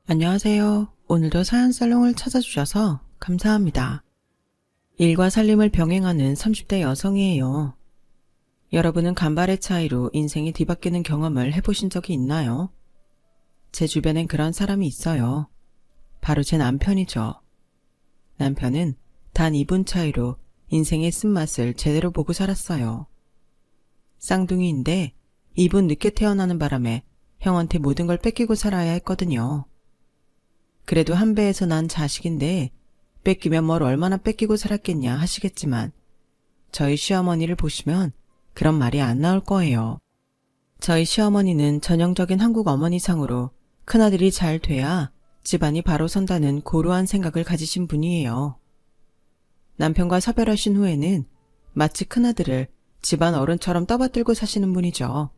안녕하세요. 오늘도 사연살롱을 찾아주셔서 감사합니다. 일과 살림을 병행하는 30대 여성이에요. 여러분은 간발의 차이로 인생이 뒤바뀌는 경험을 해보신 적이 있나요? 제 주변엔 그런 사람이 있어요. 바로 제 남편이죠. 남편은 단 2분 차이로 인생의 쓴맛을 제대로 보고 살았어요. 쌍둥이인데 2분 늦게 태어나는 바람에 형한테 모든 걸 뺏기고 살아야 했거든요. 그래도 한 배에서 난 자식인데 뺏기면 뭘 얼마나 뺏기고 살았겠냐 하시겠지만 저희 시어머니를 보시면 그런 말이 안 나올 거예요. 저희 시어머니는 전형적인 한국 어머니상으로 큰아들이 잘 돼야 집안이 바로 선다는 고루한 생각을 가지신 분이에요. 남편과 사별하신 후에는 마치 큰아들을 집안 어른처럼 떠받들고 사시는 분이죠.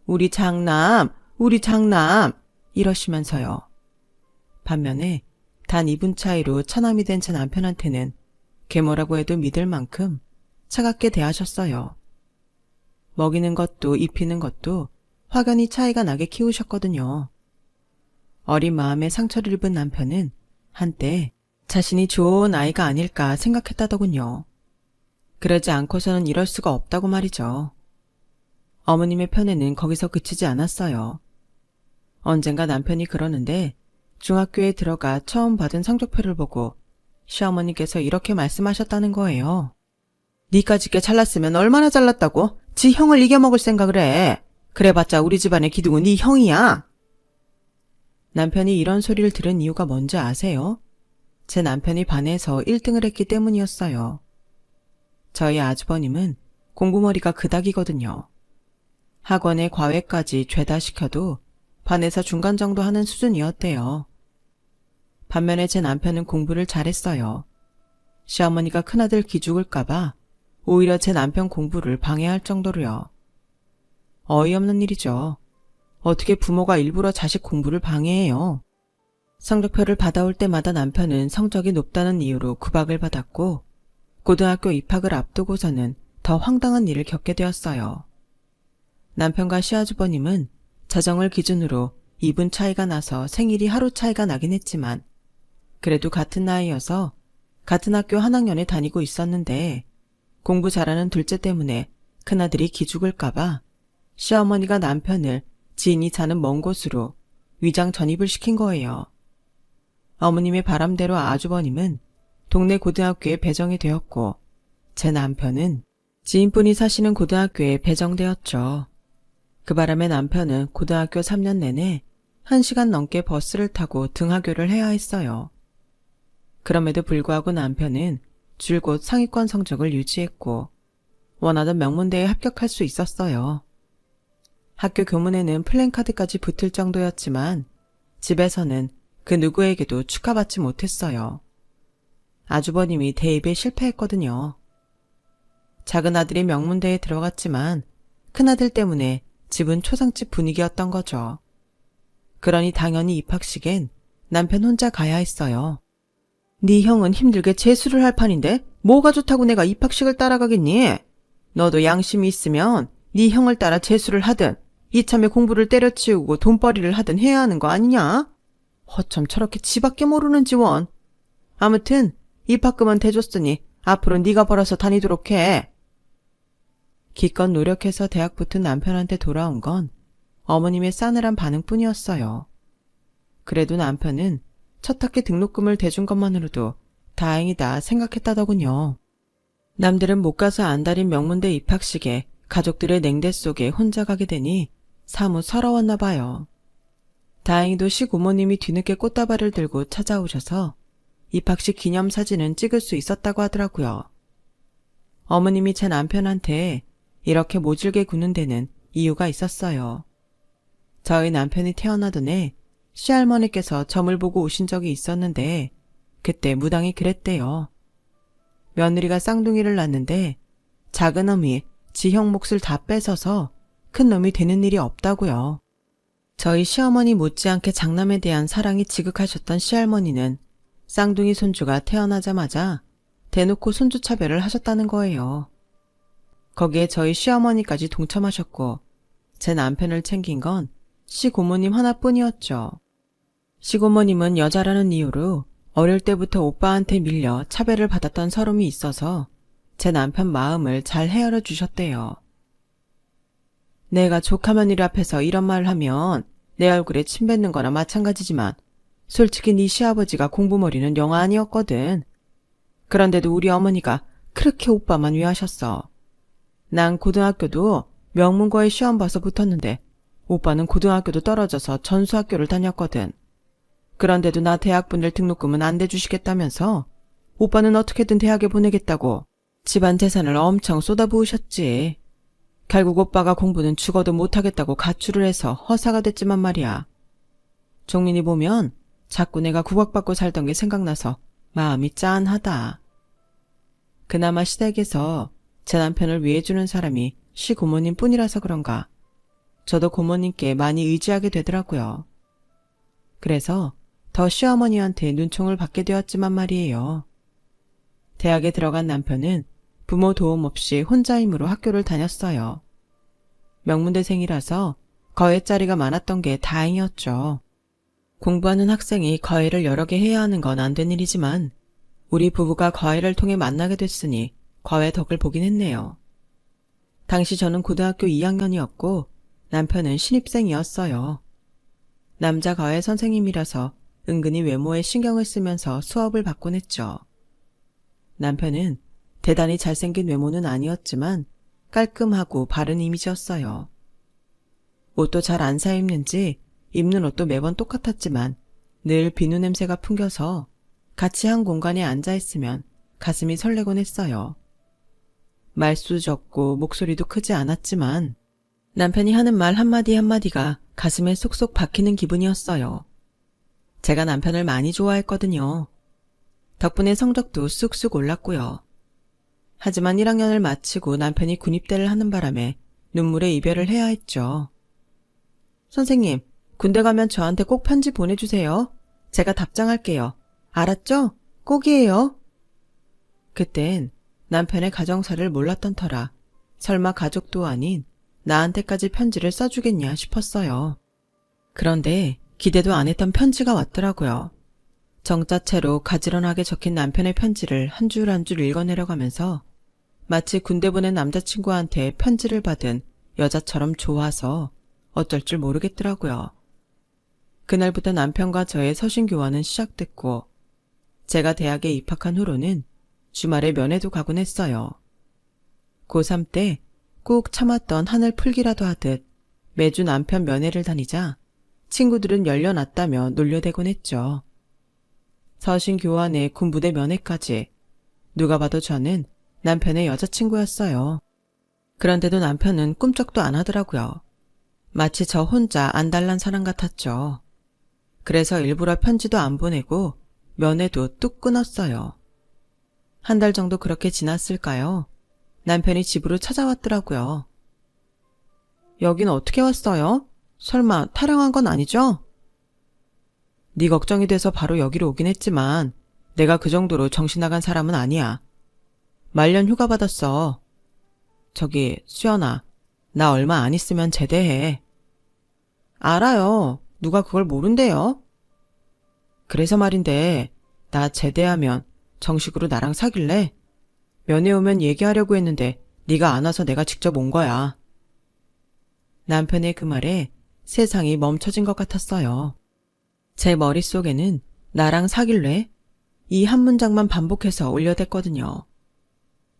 우리 장남 이러시면서요. 반면에 단 2분 차이로 처남이 된 제 남편한테는 걔 뭐라고 해도 믿을 만큼 차갑게 대하셨어요. 먹이는 것도 입히는 것도 확연히 차이가 나게 키우셨거든요. 어린 마음에 상처를 입은 남편은 한때 자신이 좋은 아이가 아닐까 생각했다더군요. 그러지 않고서는 이럴 수가 없다고 말이죠. 어머님의 편에는 거기서 그치지 않았어요. 언젠가 남편이 그러는데 중학교에 들어가 처음 받은 성적표를 보고 시어머니께서 이렇게 말씀하셨다는 거예요. 니까짓 게 잘났으면 얼마나 잘났다고 지 형을 이겨먹을 생각을 해. 그래봤자 우리 집안의 기둥은 네 형이야. 남편이 이런 소리를 들은 이유가 뭔지 아세요? 제 남편이 반에서 1등을 했기 때문이었어요. 저희 아주버님은 공부머리가 그닥이거든요. 학원에 과외까지 죄다 시켜도 반에서 중간 정도 하는 수준이었대요. 반면에 제 남편은 공부를 잘했어요. 시어머니가 큰아들 기죽을까봐 오히려 제 남편 공부를 방해할 정도로요. 어이없는 일이죠. 어떻게 부모가 일부러 자식 공부를 방해해요. 성적표를 받아올 때마다 남편은 성적이 높다는 이유로 구박을 받았고 고등학교 입학을 앞두고서는 더 황당한 일을 겪게 되었어요. 남편과 시아주버님은 자정을 기준으로 2분 차이가 나서 생일이 하루 차이가 나긴 했지만 그래도 같은 나이여서 같은 학교 한 학년에 다니고 있었는데 공부 잘하는 둘째 때문에 큰아들이 기죽을까봐 시어머니가 남편을 지인이 사는 먼 곳으로 위장 전입을 시킨 거예요. 어머님의 바람대로 아주버님은 동네 고등학교에 배정이 되었고 제 남편은 지인분이 사시는 고등학교에 배정되었죠. 그 바람에 남편은 고등학교 3년 내내 1시간 넘게 버스를 타고 등하교를 해야 했어요. 그럼에도 불구하고 남편은 줄곧 상위권 성적을 유지했고 원하던 명문대에 합격할 수 있었어요. 학교 교문에는 플랜카드까지 붙을 정도였지만 집에서는 그 누구에게도 축하받지 못했어요. 아주버님이 대입에 실패했거든요. 작은 아들이 명문대에 들어갔지만 큰아들 때문에 집은 초상집 분위기였던 거죠. 그러니 당연히 입학식엔 남편 혼자 가야 했어요. 네 형은 힘들게 재수를 할 판인데 뭐가 좋다고 내가 입학식을 따라가겠니? 너도 양심이 있으면 네 형을 따라 재수를 하든 이참에 공부를 때려치우고 돈벌이를 하든 해야 하는 거 아니냐? 허참 저렇게 지밖에 모르는 지원. 아무튼 입학금은 대줬으니 앞으로 네가 벌어서 다니도록 해. 기껏 노력해서 대학 붙은 남편한테 돌아온 건 어머님의 싸늘한 반응뿐이었어요. 그래도 남편은 첫 학기 등록금을 대준 것만으로도 다행이다 생각했다더군요. 남들은 못 가서 안달인 명문대 입학식에 가족들의 냉대 속에 혼자 가게 되니 사뭇 서러웠나 봐요. 다행히도 시고모님이 뒤늦게 꽃다발을 들고 찾아오셔서 입학식 기념사진은 찍을 수 있었다고 하더라고요. 어머님이 제 남편한테 이렇게 모질게 구는 데는 이유가 있었어요. 저희 남편이 태어나던 해 시할머니께서 점을 보고 오신 적이 있었는데 그때 무당이 그랬대요. 며느리가 쌍둥이를 낳는데 작은 놈이 지형 몫을 다 뺏어서 큰 놈이 되는 일이 없다고요. 저희 시어머니 못지않게 장남에 대한 사랑이 지극하셨던 시할머니는 쌍둥이 손주가 태어나자마자 대놓고 손주 차별을 하셨다는 거예요. 거기에 저희 시어머니까지 동참하셨고 제 남편을 챙긴 건 시고모님 하나뿐이었죠. 시고모님은 여자라는 이유로 어릴 때부터 오빠한테 밀려 차별을 받았던 서름이 있어서 제 남편 마음을 잘 헤아려 주셨대요. 내가 조카 며느리 앞에서 이런 말을 하면 내 얼굴에 침 뱉는 거나 마찬가지지만 솔직히 네 시아버지가 공부머리는 영 아니었거든. 그런데도 우리 어머니가 그렇게 오빠만 위하셨어. 난 고등학교도 명문고에 시험 봐서 붙었는데 오빠는 고등학교도 떨어져서 전수학교를 다녔거든. 그런데도 나 대학분들 등록금은 안 대주시겠다면서 오빠는 어떻게든 대학에 보내겠다고 집안 재산을 엄청 쏟아부으셨지. 결국 오빠가 공부는 죽어도 못하겠다고 가출을 해서 허사가 됐지만 말이야. 종민이 보면 자꾸 내가 구박받고 살던 게 생각나서 마음이 짠하다. 그나마 시댁에서 제 남편을 위해주는 사람이 시고모님 뿐이라서 그런가 저도 고모님께 많이 의지하게 되더라고요. 그래서 더 시어머니한테 눈총을 받게 되었지만 말이에요. 대학에 들어간 남편은 부모 도움 없이 혼자 힘으로 학교를 다녔어요. 명문대생이라서 거외자리가 많았던 게 다행이었죠. 공부하는 학생이 거외를 여러 개 해야 하는 건 안 된 일이지만 우리 부부가 거외를 통해 만나게 됐으니 거외 덕을 보긴 했네요. 당시 저는 고등학교 2학년이었고 남편은 신입생이었어요. 남자 거외 선생님이라서 은근히 외모에 신경을 쓰면서 수업을 받곤 했죠. 남편은 대단히 잘생긴 외모는 아니었지만 깔끔하고 바른 이미지였어요. 옷도 잘 안 사입는지 입는 옷도 매번 똑같았지만 늘 비누 냄새가 풍겨서 같이 한 공간에 앉아있으면 가슴이 설레곤 했어요. 말수 적고 목소리도 크지 않았지만 남편이 하는 말 한마디 한마디가 가슴에 쏙쏙 박히는 기분이었어요. 제가 남편을 많이 좋아했거든요. 덕분에 성적도 쑥쑥 올랐고요. 하지만 1학년을 마치고 남편이 군입대를 하는 바람에 눈물의 이별을 해야 했죠. 선생님, 군대 가면 저한테 꼭 편지 보내주세요. 제가 답장할게요. 알았죠? 꼭이에요. 그땐 남편의 가정사를 몰랐던 터라 설마 가족도 아닌 나한테까지 편지를 써주겠냐 싶었어요. 그런데 기대도 안 했던 편지가 왔더라고요. 정자체로 가지런하게 적힌 남편의 편지를 한 줄 한 줄 읽어내려가면서 마치 군대 보낸 남자친구한테 편지를 받은 여자처럼 좋아서 어쩔 줄 모르겠더라고요. 그날부터 남편과 저의 서신교환은 시작됐고 제가 대학에 입학한 후로는 주말에 면회도 가곤 했어요. 고3 때 꾹 참았던 하늘 풀기라도 하듯 매주 남편 면회를 다니자 친구들은 열려났다며 놀려대곤 했죠. 서신교환에 군부대 면회까지 누가 봐도 저는 남편의 여자친구였어요. 그런데도 남편은 꿈쩍도 안 하더라고요. 마치 저 혼자 안달난 사람 같았죠. 그래서 일부러 편지도 안 보내고 면회도 뚝 끊었어요. 한 달 정도 그렇게 지났을까요? 남편이 집으로 찾아왔더라고요. 여긴 어떻게 왔어요? 설마 타령한 건 아니죠? 네 걱정이 돼서 바로 여기로 오긴 했지만 내가 그 정도로 정신 나간 사람은 아니야. 말년 휴가 받았어. 저기 수연아, 나 얼마 안 있으면 제대해. 알아요. 누가 그걸 모른대요. 그래서 말인데 나 제대하면 정식으로 나랑 사귈래? 면회 오면 얘기하려고 했는데 네가 안 와서 내가 직접 온 거야. 남편의 그 말에 세상이 멈춰진 것 같았어요. 제 머릿속에는 나랑 사귈래? 이 한 문장만 반복해서 올려댔거든요.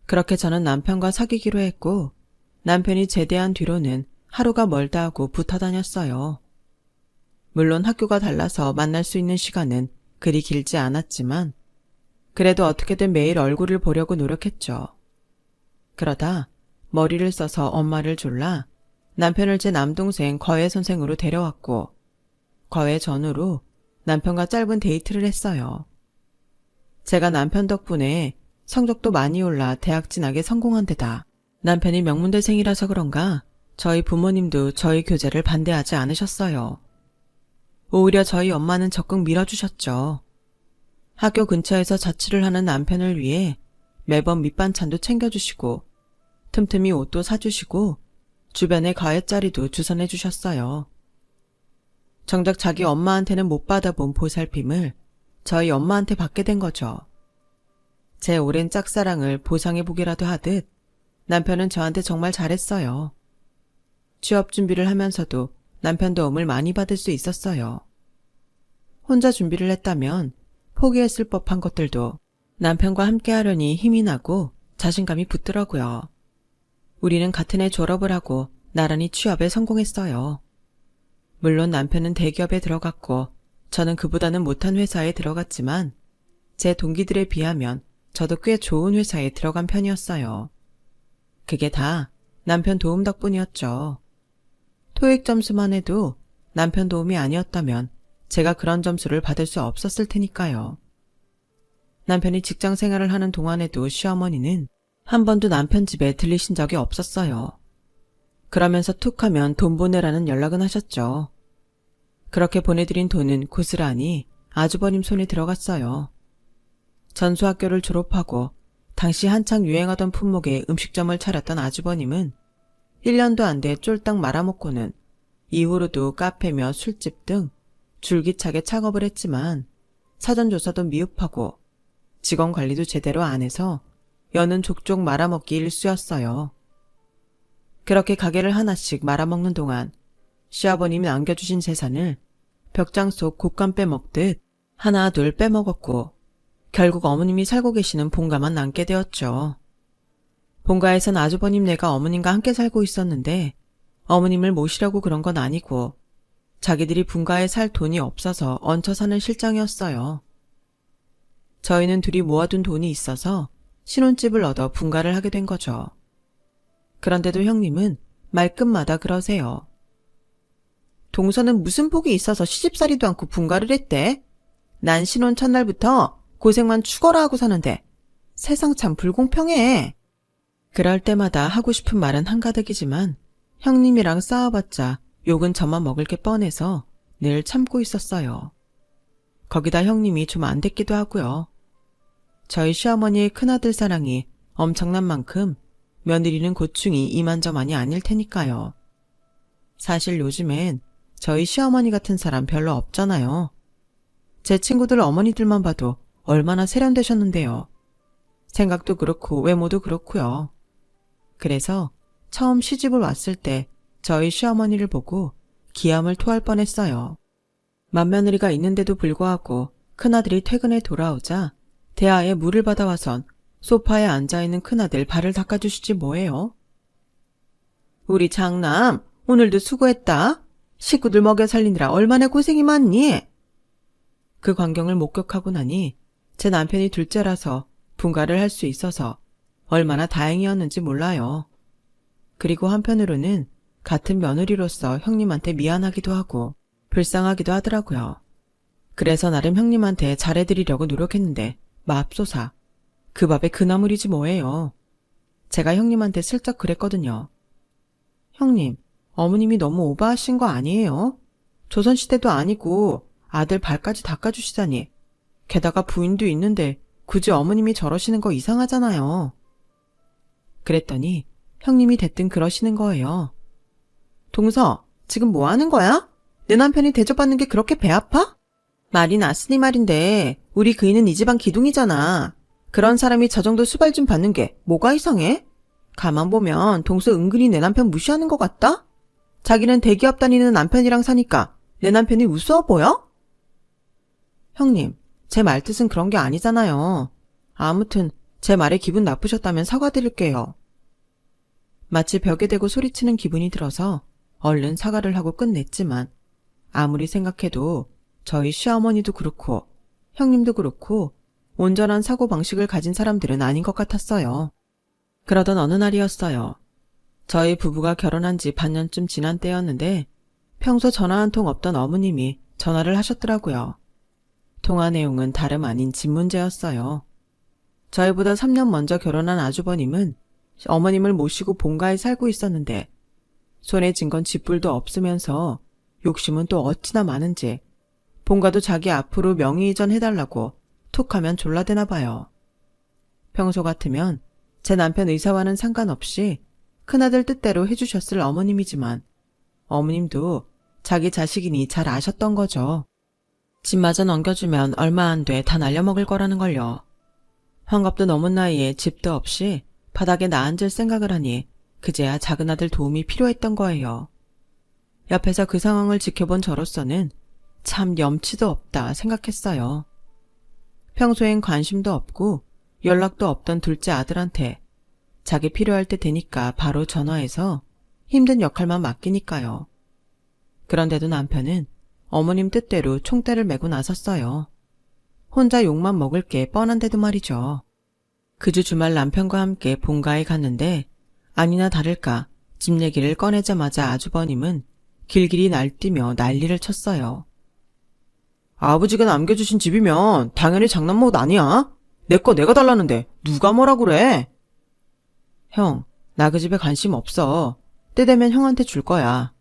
그렇게 저는 남편과 사귀기로 했고 남편이 제대한 뒤로는 하루가 멀다 하고 붙어 다녔어요. 물론 학교가 달라서 만날 수 있는 시간은 그리 길지 않았지만 그래도 어떻게든 매일 얼굴을 보려고 노력했죠. 그러다 머리를 써서 엄마를 졸라 남편을 제 남동생 거외 선생으로 데려왔고 거외 전후로 남편과 짧은 데이트를 했어요. 제가 남편 덕분에 성적도 많이 올라 대학 진학에 성공한 데다 남편이 명문대생이라서 그런가 저희 부모님도 저희 교제를 반대하지 않으셨어요. 오히려 저희 엄마는 적극 밀어주셨죠. 학교 근처에서 자취를 하는 남편을 위해 매번 밑반찬도 챙겨주시고 틈틈이 옷도 사주시고 주변에 과외자리도 주선해 주셨어요. 정작 자기 엄마한테는 못 받아본 보살핌을 저희 엄마한테 받게 된 거죠. 제 오랜 짝사랑을 보상해보기라도 하듯 남편은 저한테 정말 잘했어요. 취업 준비를 하면서도 남편 도움을 많이 받을 수 있었어요. 혼자 준비를 했다면 포기했을 법한 것들도 남편과 함께 하려니 힘이 나고 자신감이 붙더라고요. 우리는 같은 해 졸업을 하고 나란히 취업에 성공했어요. 물론 남편은 대기업에 들어갔고 저는 그보다는 못한 회사에 들어갔지만 제 동기들에 비하면 저도 꽤 좋은 회사에 들어간 편이었어요. 그게 다 남편 도움 덕분이었죠. 토익 점수만 해도 남편 도움이 아니었다면 제가 그런 점수를 받을 수 없었을 테니까요. 남편이 직장 생활을 하는 동안에도 시어머니는 한 번도 남편 집에 들리신 적이 없었어요. 그러면서 툭 하면 돈 보내라는 연락은 하셨죠. 그렇게 보내드린 돈은 고스란히 아주버님 손에 들어갔어요. 전수학교를 졸업하고 당시 한창 유행하던 품목의 음식점을 차렸던 아주버님은 1년도 안 돼 쫄딱 말아먹고는 이후로도 카페며 술집 등 줄기차게 창업을 했지만 사전조사도 미흡하고 직원 관리도 제대로 안 해서 여는 족족 말아먹기 일쑤였어요. 그렇게 가게를 하나씩 말아먹는 동안 시아버님이 남겨주신 재산을 벽장 속 곶감 빼먹듯 하나 둘 빼먹었고 결국 어머님이 살고 계시는 본가만 남게 되었죠. 본가에선 아주버님네가 어머님과 함께 살고 있었는데 어머님을 모시려고 그런 건 아니고 자기들이 분가에 살 돈이 없어서 얹혀 사는 실정이었어요. 저희는 둘이 모아둔 돈이 있어서 신혼집을 얻어 분가를 하게 된 거죠. 그런데도 형님은 말끝마다 그러세요. 동서는 무슨 복이 있어서 시집살이도 않고 분가를 했대? 난 신혼 첫날부터 고생만 죽어라 하고 사는데 세상 참 불공평해. 그럴 때마다 하고 싶은 말은 한가득이지만 형님이랑 싸워봤자 욕은 저만 먹을 게 뻔해서 늘 참고 있었어요. 거기다 형님이 좀 안 됐기도 하고요. 저희 시어머니의 큰아들 사랑이 엄청난 만큼 며느리는 고충이 이만저만이 아닐 테니까요. 사실 요즘엔 저희 시어머니 같은 사람 별로 없잖아요. 제 친구들 어머니들만 봐도 얼마나 세련되셨는데요. 생각도 그렇고 외모도 그렇고요. 그래서 처음 시집을 왔을 때 저희 시어머니를 보고 기함을 토할 뻔했어요. 맏며느리가 있는데도 불구하고 큰아들이 퇴근해 돌아오자 대하에 물을 받아와선 소파에 앉아있는 큰아들 발을 닦아주시지 뭐예요. 우리 장남 오늘도 수고했다. 식구들 먹여 살리느라 얼마나 고생이 많니? 그 광경을 목격하고 나니 제 남편이 둘째라서 분가를 할 수 있어서 얼마나 다행이었는지 몰라요. 그리고 한편으로는 같은 며느리로서 형님한테 미안하기도 하고 불쌍하기도 하더라고요. 그래서 나름 형님한테 잘해드리려고 노력했는데 맙소사 그 밥에 그 나물이지 뭐예요. 제가 형님한테 슬쩍 그랬거든요. 형님, 어머님이 너무 오버하신 거 아니에요? 조선시대도 아니고 아들 발까지 닦아주시다니. 게다가 부인도 있는데 굳이 어머님이 저러시는 거 이상하잖아요. 그랬더니 형님이 대뜸 그러시는 거예요. 동서, 지금 뭐 하는 거야? 내 남편이 대접받는 게 그렇게 배 아파? 말이 났으니 말인데 우리 그이는 이 집안 기둥이잖아. 그런 사람이 저 정도 수발좀 받는 게 뭐가 이상해? 가만 보면 동서 은근히 내 남편 무시하는 것 같다? 자기는 대기업 다니는 남편이랑 사니까 내 남편이 우스워 보여? 형님, 제 말뜻은 그런 게 아니잖아요. 아무튼 제 말에 기분 나쁘셨다면 사과드릴게요. 마치 벽에 대고 소리치는 기분이 들어서 얼른 사과를 하고 끝냈지만 아무리 생각해도 저희 시어머니도 그렇고 형님도 그렇고 온전한 사고방식을 가진 사람들은 아닌 것 같았어요. 그러던 어느 날이었어요. 저희 부부가 결혼한 지 반년쯤 지난 때였는데 평소 전화 한 통 없던 어머님이 전화를 하셨더라고요. 통화 내용은 다름 아닌 집 문제였어요. 저희보다 3년 먼저 결혼한 아주버님은 어머님을 모시고 본가에 살고 있었는데 손에 쥔 건 집불도 없으면서 욕심은 또 어찌나 많은지 본가도 자기 앞으로 명의 이전해달라고 툭하면 졸라대나 봐요. 평소 같으면 제 남편 의사와는 상관없이 큰아들 뜻대로 해주셨을 어머님이지만 어머님도 자기 자식이니 잘 아셨던 거죠. 집마저 넘겨주면 얼마 안 돼 다 날려먹을 거라는 걸요. 환갑도 넘은 나이에 집도 없이 바닥에 나앉을 생각을 하니 그제야 작은 아들 도움이 필요했던 거예요. 옆에서 그 상황을 지켜본 저로서는 참 염치도 없다 생각했어요. 평소엔 관심도 없고 연락도 없던 둘째 아들한테 자기 필요할 때 되니까 바로 전화해서 힘든 역할만 맡기니까요. 그런데도 남편은 어머님 뜻대로 총대를 메고 나섰어요. 혼자 욕만 먹을 게 뻔한데도 말이죠. 그 주 주말 남편과 함께 본가에 갔는데 아니나 다를까 집 얘기를 꺼내자마자 아주버님은 길길이 날뛰며 난리를 쳤어요. 아버지가 남겨주신 집이면 당연히 장난못 아니야? 내 거 내가 달라는데 누가 뭐라 그래? 형, 나 그 집에 관심 없어. 때 되면 형한테 줄 거야.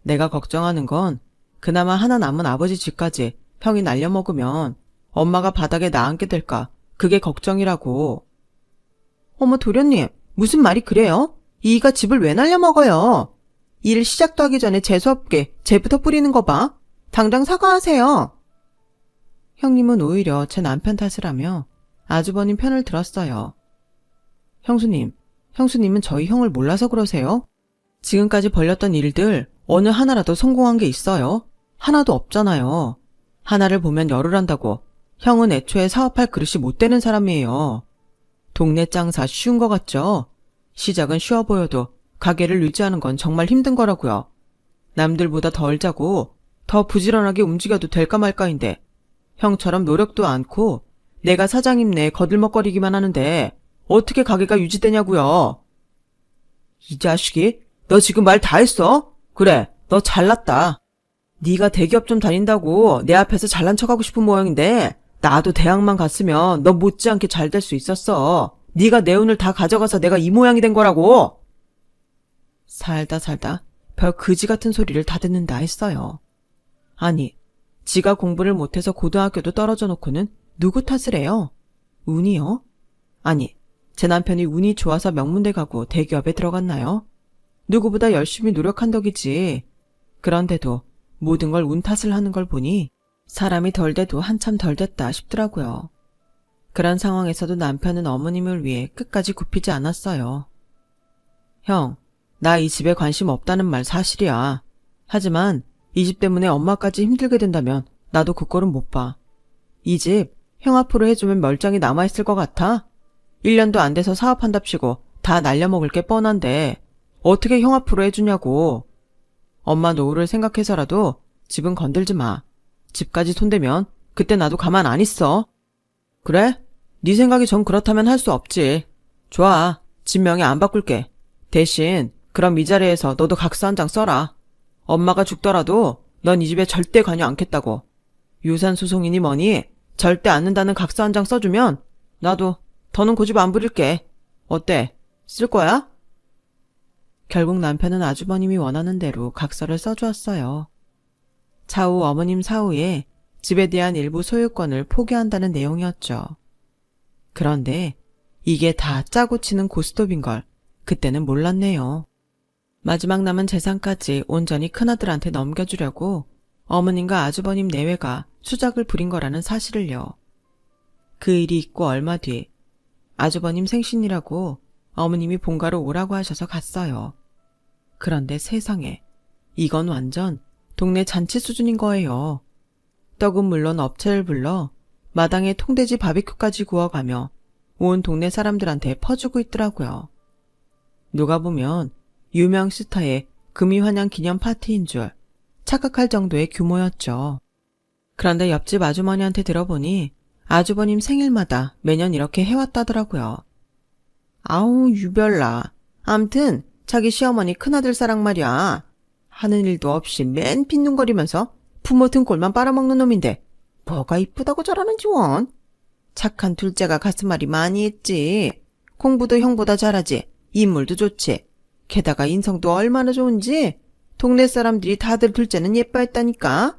내가 걱정하는 건 그나마 하나 남은 아버지 집까지 형이 날려먹으면 엄마가 바닥에 나앉게 될까 그게 걱정이라고. 어머 도련님, 무슨 말이 그래요? 이이가 집을 왜 날려먹어요? 일 시작도 하기 전에 재수없게 재부터 뿌리는 거 봐. 당장 사과하세요. 형님은 오히려 제 남편 탓을 하며 아주버님 편을 들었어요. 형수님은 저희 형을 몰라서 그러세요? 지금까지 벌렸던 일들 어느 하나라도 성공한 게 있어요? 하나도 없잖아요. 하나를 보면 열을 한다고 형은 애초에 사업할 그릇이 못 되는 사람이에요. 동네 장사 쉬운 거 같죠? 시작은 쉬워 보여도 가게를 유지하는 건 정말 힘든 거라고요. 남들보다 덜 자고 더 부지런하게 움직여도 될까 말까인데 형처럼 노력도 않고 내가 사장님네 거들먹거리기만 하는데 어떻게 가게가 유지되냐고요. 이 자식이 너 지금 말 다 했어? 그래, 너 잘났다. 네가 대기업 좀 다닌다고 내 앞에서 잘난 척하고 싶은 모양인데 나도 대학만 갔으면 너 못지않게 잘 될 수 있었어. 네가 내 운을 다 가져가서 내가 이 모양이 된 거라고. 살다 별 그지 같은 소리를 다 듣는다 했어요. 아니, 지가 공부를 못해서 고등학교도 떨어져 놓고는 누구 탓을 해요? 운이요? 아니, 제 남편이 운이 좋아서 명문대 가고 대기업에 들어갔나요? 누구보다 열심히 노력한 덕이지. 그런데도 모든 걸 운 탓을 하는 걸 보니 사람이 덜 돼도 한참 덜 됐다 싶더라고요. 그런 상황에서도 남편은 어머님을 위해 끝까지 굽히지 않았어요. 형, 나 이 집에 관심 없다는 말 사실이야. 하지만 이 집 때문에 엄마까지 힘들게 된다면 나도 그 꼴은 못 봐. 이 집 형 앞으로 해주면 멀쩡히 남아있을 것 같아? 1년도 안 돼서 사업한답시고 다 날려먹을 게 뻔한데 어떻게 형 앞으로 해주냐고. 엄마 노후를 생각해서라도 집은 건들지 마. 집까지 손대면 그때 나도 가만 안 있어. 그래? 네 생각이 전 그렇다면 할 수 없지. 좋아. 집 명의 안 바꿀게. 대신 그럼 이 자리에서 너도 각서 한 장 써라. 엄마가 죽더라도 넌 이 집에 절대 관여 않겠다고. 유산 소송이니 뭐니 절대 않는다는 각서 한 장 써주면 나도 더는 고집 안 부릴게. 어때? 쓸 거야? 결국 남편은 아주버님이 원하는 대로 각서를 써주었어요. 차후 어머님 사후에 집에 대한 일부 소유권을 포기한다는 내용이었죠. 그런데 이게 다 짜고 치는 고스톱인 걸 그때는 몰랐네요. 마지막 남은 재산까지 온전히 큰아들한테 넘겨주려고 어머님과 아주버님 내외가 수작을 부린 거라는 사실을요. 그 일이 있고 얼마 뒤 아주버님 생신이라고 어머님이 본가로 오라고 하셔서 갔어요. 그런데 세상에 이건 완전 동네 잔치 수준인 거예요. 떡은 물론 업체를 불러 마당에 통돼지 바비큐까지 구워가며 온 동네 사람들한테 퍼주고 있더라고요. 누가 보면 유명 스타의 금이환영 기념 파티인 줄 착각할 정도의 규모였죠. 그런데 옆집 아주머니한테 들어보니 아주버님 생일마다 매년 이렇게 해왔다더라고요. 아우 유별나. 암튼 자기 시어머니 큰아들 사랑 말이야. 하는 일도 없이 맨 빈둥거리면서 부모 등골만 빨아먹는 놈인데 뭐가 이쁘다고 저러는지 원. 착한 둘째가 가슴앓이 많이 했지. 공부도 형보다 잘하지. 인물도 좋지. 게다가 인성도 얼마나 좋은지 동네 사람들이 다들 둘째는 예뻐했다니까.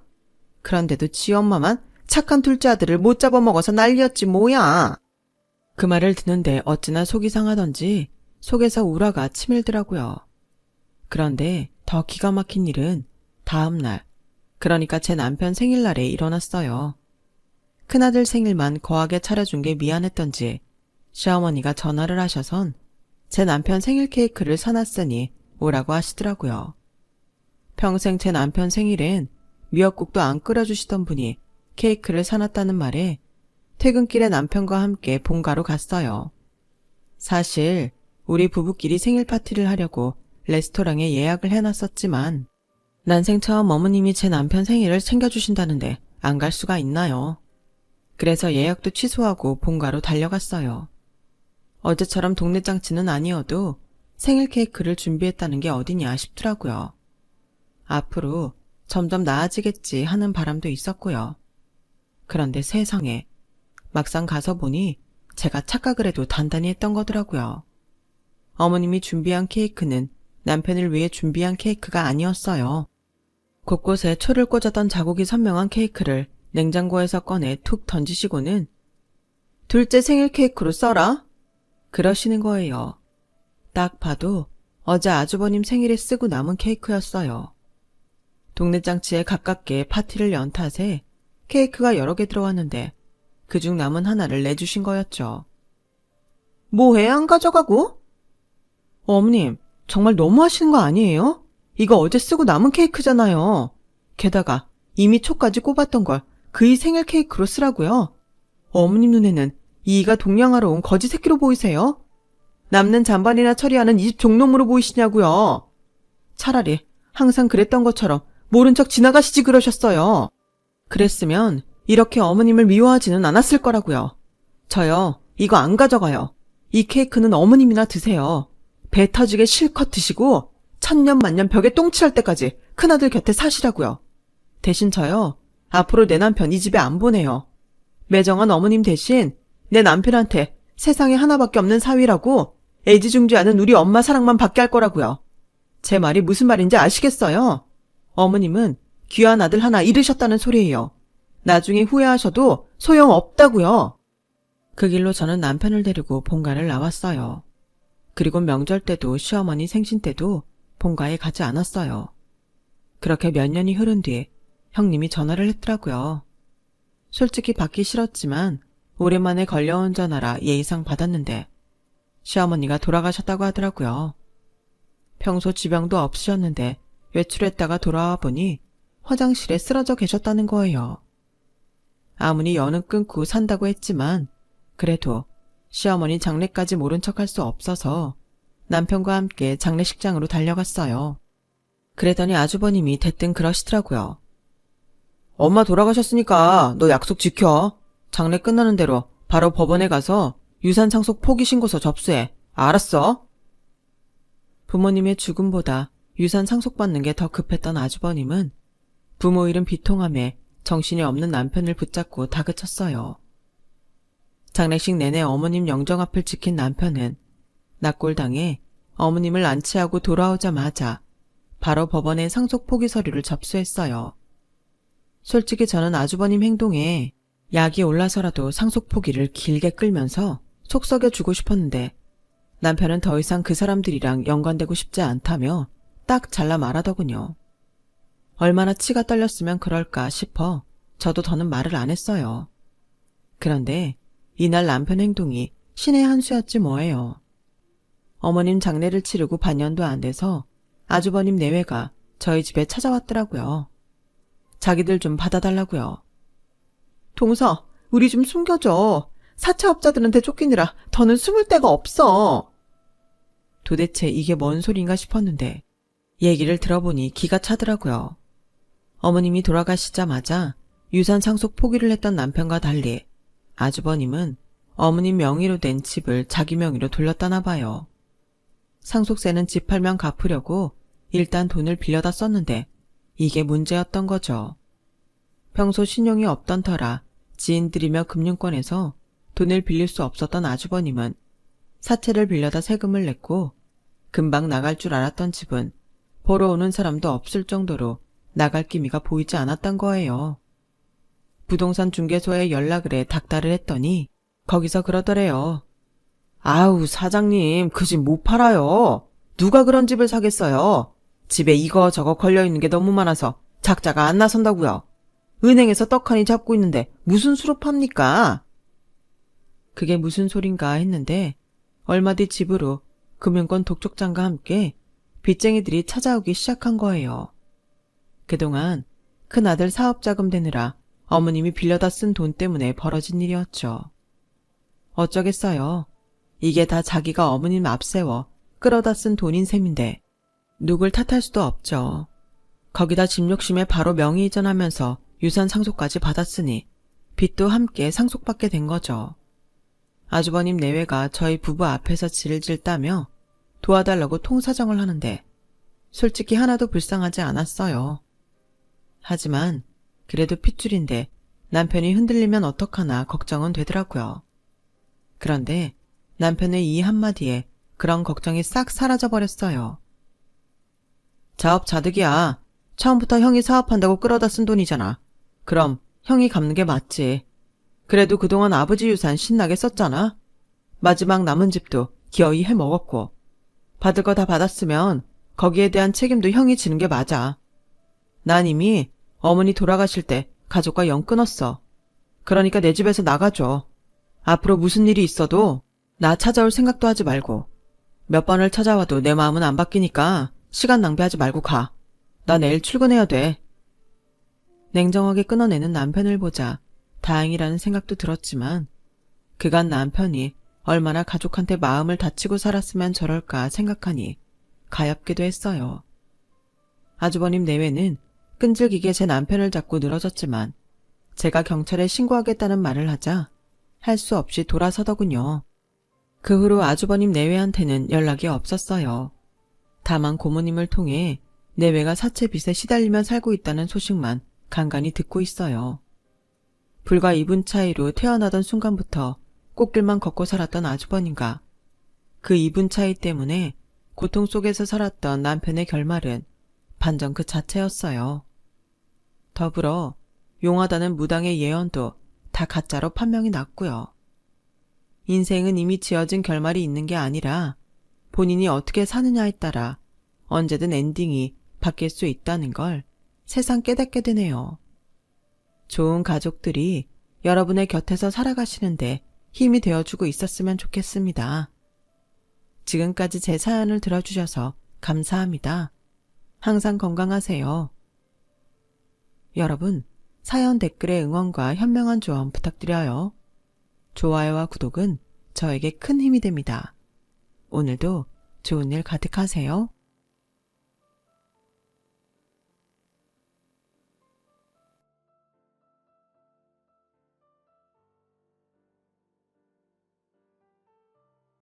그런데도 지 엄마만 착한 둘째 아들을 못 잡아먹어서 난리였지 뭐야. 그 말을 듣는데 어찌나 속이 상하던지 속에서 우라가 치밀더라고요. 그런데 더 기가 막힌 일은 다음 날 그러니까 제 남편 생일날에 일어났어요. 큰아들 생일만 거하게 차려준 게 미안했던지 시어머니가 전화를 하셔선 제 남편 생일 케이크를 사놨으니 오라고 하시더라고요. 평생 제 남편 생일엔 미역국도 안 끓여주시던 분이 케이크를 사놨다는 말에 퇴근길에 남편과 함께 본가로 갔어요. 사실 우리 부부끼리 생일 파티를 하려고 레스토랑에 예약을 해놨었지만 난생 처음 어머님이 제 남편 생일을 챙겨주신다는데 안 갈 수가 있나요? 그래서 예약도 취소하고 본가로 달려갔어요. 어제처럼 동네 장치는 아니어도 생일 케이크를 준비했다는 게 어디냐 싶더라고요. 앞으로 점점 나아지겠지 하는 바람도 있었고요. 그런데 세상에 막상 가서 보니 제가 착각을 해도 단단히 했던 거더라고요. 어머님이 준비한 케이크는 남편을 위해 준비한 케이크가 아니었어요. 곳곳에 초를 꽂았던 자국이 선명한 케이크를 냉장고에서 꺼내 툭 던지시고는 둘째 생일 케이크로 써라? 그러시는 거예요. 딱 봐도 어제 아주버님 생일에 쓰고 남은 케이크였어요. 동네 장치에 가깝게 파티를 연 탓에 케이크가 여러 개 들어왔는데 그중 남은 하나를 내주신 거였죠. 뭐해 안 가져가고? 어머님, 정말 너무하시는 거 아니에요? 이거 어제 쓰고 남은 케이크잖아요. 게다가 이미 초까지 꼽았던 걸 그이 생일 케이크로 쓰라고요? 어머님 눈에는 이이가 동냥하러 온 거지 새끼로 보이세요? 남는 잔반이나 처리하는 이 집 종놈으로 보이시냐고요? 차라리 항상 그랬던 것처럼 모른 척 지나가시지 그러셨어요. 그랬으면 이렇게 어머님을 미워하지는 않았을 거라고요. 저요, 이거 안 가져가요. 이 케이크는 어머님이나 드세요. 배 터지게 실컷 드시고 천년만년 벽에 똥칠할 때까지 큰아들 곁에 사시라고요. 대신 저요, 앞으로 내 남편 이 집에 안 보내요. 매정한 어머님 대신 내 남편한테 세상에 하나밖에 없는 사위라고 애지중지하는 우리 엄마 사랑만 받게 할 거라고요. 제 말이 무슨 말인지 아시겠어요? 어머님은 귀한 아들 하나 잃으셨다는 소리예요. 나중에 후회하셔도 소용없다고요. 그 길로 저는 남편을 데리고 본가를 나왔어요. 그리고 명절 때도 시어머니 생신 때도 본가에 가지 않았어요. 그렇게 몇 년이 흐른 뒤 형님이 전화를 했더라고요. 솔직히 받기 싫었지만 오랜만에 걸려온 전화라 예의상 받았는데 시어머니가 돌아가셨다고 하더라고요. 평소 지병도 없으셨는데 외출했다가 돌아와 보니 화장실에 쓰러져 계셨다는 거예요. 아무리 연은 끊고 산다고 했지만 그래도 시어머니 장례까지 모른 척할 수 없어서 남편과 함께 장례식장으로 달려갔어요. 그랬더니 아주버님이 대뜸 그러시더라고요. 엄마 돌아가셨으니까 너 약속 지켜. 장례 끝나는 대로 바로 법원에 가서 유산 상속 포기 신고서 접수해. 알았어? 부모님의 죽음보다 유산 상속받는 게 더 급했던 아주버님은 부모 잃은 비통함에 정신이 없는 남편을 붙잡고 다그쳤어요. 장례식 내내 어머님 영정 앞을 지킨 남편은 납골당해 어머님을 안치하고 돌아오자마자 바로 법원에 상속 포기 서류를 접수했어요. 솔직히 저는 아주버님 행동에 약이 올라서라도 상속 포기를 길게 끌면서 속 썩여주고 싶었는데 남편은 더 이상 그 사람들이랑 연관되고 싶지 않다며 딱 잘라 말하더군요. 얼마나 치가 떨렸으면 그럴까 싶어 저도 더는 말을 안 했어요. 그런데 이날 남편 행동이 신의 한 수였지 뭐예요. 어머님 장례를 치르고 반년도 안 돼서 아주버님 내외가 저희 집에 찾아왔더라고요. 자기들 좀 받아달라고요. 동서, 우리 좀 숨겨줘. 사채업자들한테 쫓기느라 더는 숨을 데가 없어. 도대체 이게 뭔 소린가 싶었는데 얘기를 들어보니 기가 차더라고요. 어머님이 돌아가시자마자 유산 상속 포기를 했던 남편과 달리 아주버님은 어머님 명의로 된 집을 자기 명의로 돌렸다나 봐요. 상속세는 집 팔면 갚으려고 일단 돈을 빌려다 썼는데 이게 문제였던 거죠. 평소 신용이 없던 터라 지인들이며 금융권에서 돈을 빌릴 수 없었던 아주버님은 사채를 빌려다 세금을 냈고 금방 나갈 줄 알았던 집은 보러 오는 사람도 없을 정도로 나갈 기미가 보이지 않았던 거예요. 부동산 중개소에 연락을 해 닥달을 했더니 거기서 그러더래요. 아우 사장님 그 집 못 팔아요. 누가 그런 집을 사겠어요. 집에 이거 저거 걸려있는 게 너무 많아서 작자가 안 나선다고요. 은행에서 떡하니 잡고 있는데 무슨 수로 팝니까? 그게 무슨 소린가 했는데 얼마 뒤 집으로 금융권 독촉장과 함께 빚쟁이들이 찾아오기 시작한 거예요. 그동안 큰아들 사업자금 되느라 어머님이 빌려다 쓴 돈 때문에 벌어진 일이었죠. 어쩌겠어요. 이게 다 자기가 어머님 앞세워 끌어다 쓴 돈인 셈인데 누굴 탓할 수도 없죠. 거기다 집 욕심에 바로 명의 이전하면서 유산 상속까지 받았으니 빚도 함께 상속받게 된 거죠. 아주버님 내외가 저희 부부 앞에서 질질 따며 도와달라고 통사정을 하는데 솔직히 하나도 불쌍하지 않았어요. 하지만 그래도 핏줄인데 남편이 흔들리면 어떡하나 걱정은 되더라고요. 그런데 남편의 이 한마디에 그런 걱정이 싹 사라져버렸어요. 자업자득이야. 처음부터 형이 사업한다고 끌어다 쓴 돈이잖아. 그럼 형이 갚는 게 맞지. 그래도 그동안 아버지 유산 신나게 썼잖아. 마지막 남은 집도 기어이 해먹었고. 받을 거 다 받았으면 거기에 대한 책임도 형이 지는 게 맞아. 난 이미 어머니 돌아가실 때 가족과 연 끊었어. 그러니까 내 집에서 나가줘. 앞으로 무슨 일이 있어도 나 찾아올 생각도 하지 말고. 몇 번을 찾아와도 내 마음은 안 바뀌니까 시간 낭비하지 말고 가. 나 내일 출근해야 돼. 냉정하게 끊어내는 남편을 보자 다행이라는 생각도 들었지만 그간 남편이 얼마나 가족한테 마음을 다치고 살았으면 저럴까 생각하니 가엾기도 했어요. 아주버님 내외는 끈질기게 제 남편을 잡고 늘어졌지만 제가 경찰에 신고하겠다는 말을 하자 할 수 없이 돌아서더군요. 그 후로 아주버님 내외한테는 연락이 없었어요. 다만 고모님을 통해 내외가 사채 빚에 시달리며 살고 있다는 소식만 간간히 듣고 있어요. 불과 2분 차이로 태어나던 순간부터 꽃길만 걷고 살았던 아주버님과 그 2분 차이 때문에 고통 속에서 살았던 남편의 결말은 반전 그 자체였어요. 더불어 용하다는 무당의 예언도 다 가짜로 판명이 났고요. 인생은 이미 지어진 결말이 있는 게 아니라 본인이 어떻게 사느냐에 따라 언제든 엔딩이 바뀔 수 있다는 걸 새삼 깨닫게 되네요. 좋은 가족들이 여러분의 곁에서 살아가시는데 힘이 되어주고 있었으면 좋겠습니다. 지금까지 제 사연을 들어주셔서 감사합니다. 항상 건강하세요. 여러분, 사연 댓글에 응원과 현명한 조언 부탁드려요. 좋아요와 구독은 저에게 큰 힘이 됩니다. 오늘도 좋은 일 가득하세요.